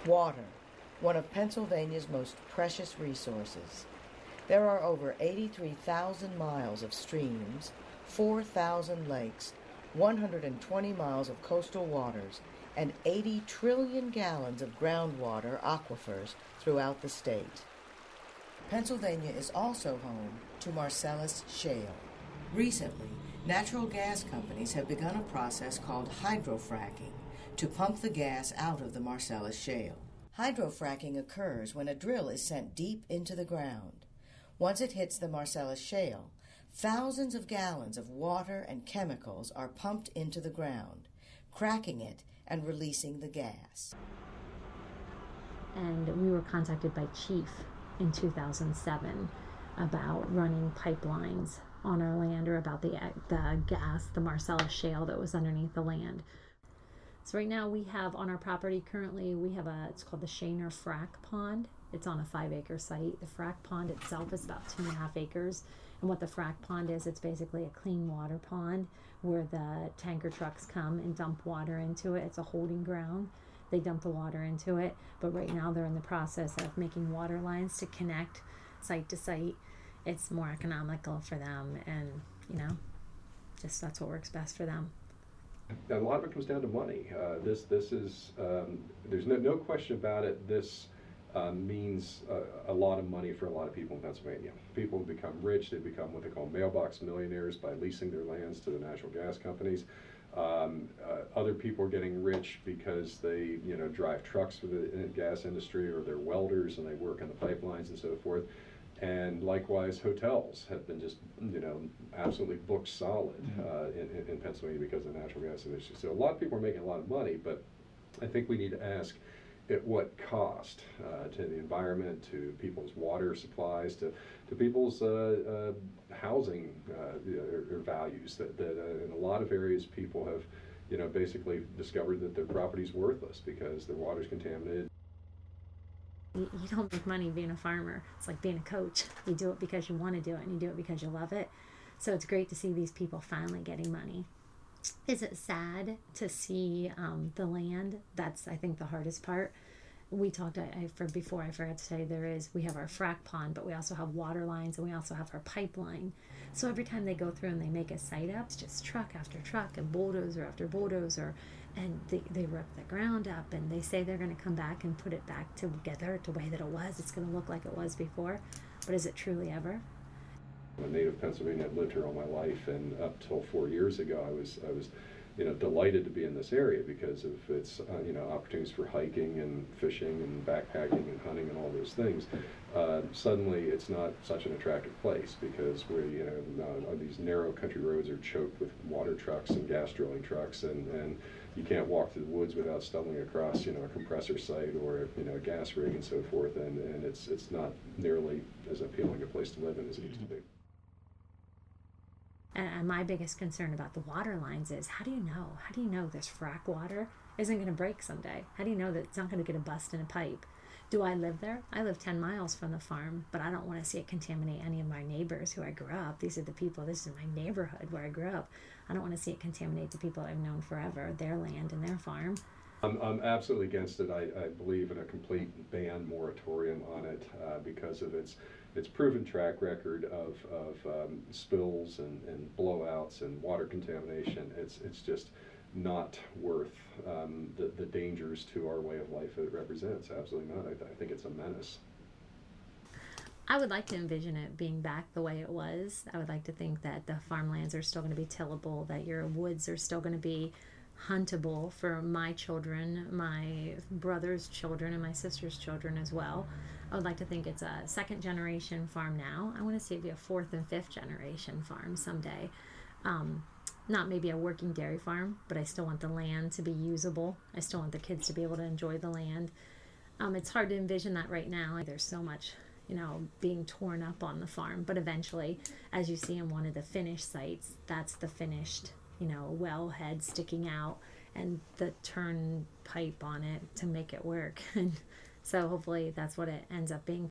Water, one of Pennsylvania's most precious resources. There are over 83,000 miles of streams, 4,000 lakes, 120 miles of coastal waters, and 80 trillion gallons of groundwater aquifers throughout the state. Pennsylvania is also home to Marcellus Shale. Recently, natural gas companies have begun a process called hydrofracking to pump the gas out of the Marcellus Shale. Hydrofracking occurs when a drill is sent deep into the ground. Once it hits the Marcellus Shale, thousands of gallons of water and chemicals are pumped into the ground, cracking it and releasing the gas. And we were contacted by Chief in 2007 about running pipelines on our land, or about the gas, the Marcellus Shale that was underneath the land. So right now we have on our property currently, it's called the Shaner Frack Pond. It's on a 5-acre site. The Frack Pond itself is about 2.5 acres. And what the Frack Pond is, it's basically a clean water pond where the tanker trucks come and dump water into it. It's a holding ground. They dump the water into it. But right now they're in the process of making water lines to connect site to site. It's more economical for them, and just that's what works best for them. A lot of it comes down to money. This is there's no question about it. This means a lot of money for a lot of people in Pennsylvania. People have become rich. They become what they call mailbox millionaires by leasing their lands to the natural gas companies. Other people are getting rich because they drive trucks for the gas industry, or they're welders and they work on the pipelines and so forth. And likewise, hotels have been just, absolutely booked solid in Pennsylvania because of the natural gas industry. So a lot of people are making a lot of money, but I think we need to ask at what cost to the environment, to people's water supplies, to people's housing or values. That in a lot of areas, people have, basically discovered that their property's worthless because their water's contaminated. You don't make money being a farmer. It's like being a coach. You do it because you want to do it, and you do it because you love it. So it's great to see these people finally getting money. Is it sad to see the land? That's, I think, the hardest part. We talked before, I forgot to say, we have our frack pond, but we also have water lines, and we also have our pipeline. So every time they go through and they make a site up, it's just truck after truck and bulldozer after bulldozer, and they rip the ground up, and they say they're going to come back and put it back together the way that it was. It's going to look like it was before, but is it truly ever? I'm a native Pennsylvania. I've lived here all my life, and up till 4 years ago, I was delighted to be in this area because of its opportunities for hiking and fishing and backpacking and hunting and all those things. Suddenly, it's not such an attractive place because these narrow country roads are choked with water trucks and gas drilling trucks, and you can't walk through the woods without stumbling across a compressor site or a gas rig and so forth, and it's not nearly as appealing a place to live in as it used to be. And my biggest concern about the water lines is, how do you know this frack water isn't going to break someday? How do you know that it's not going to get a bust in a pipe? Do I live there? I live 10 miles from the farm, but I don't want to see it contaminate any of my neighbors who I grew up. These are the people, this is my neighborhood where I grew up. I don't want to see it contaminate the people I've known forever, their land and their farm. I'm absolutely against it. I believe in a complete ban moratorium on it because of its proven track record of spills and blowouts and water contamination. It's just not worth the dangers to our way of life it represents. Absolutely not. I think it's a menace. I would like to envision it being back the way it was. I would like to think that the farmlands are still going to be tillable, that your woods are still going to be huntable for my children, my brother's children, and my sister's children as well. I would like to think it's a 2nd generation farm now. I want to see it be a 4th and 5th generation farm someday. Not maybe a working dairy farm, but I still want the land to be usable. I still want the kids to be able to enjoy the land. It's hard to envision that right now. There's so much, being torn up on the farm. But eventually, as you see in one of the finished sites, that's the finished, wellhead sticking out and the turn pipe on it to make it work. And so hopefully that's what it ends up being.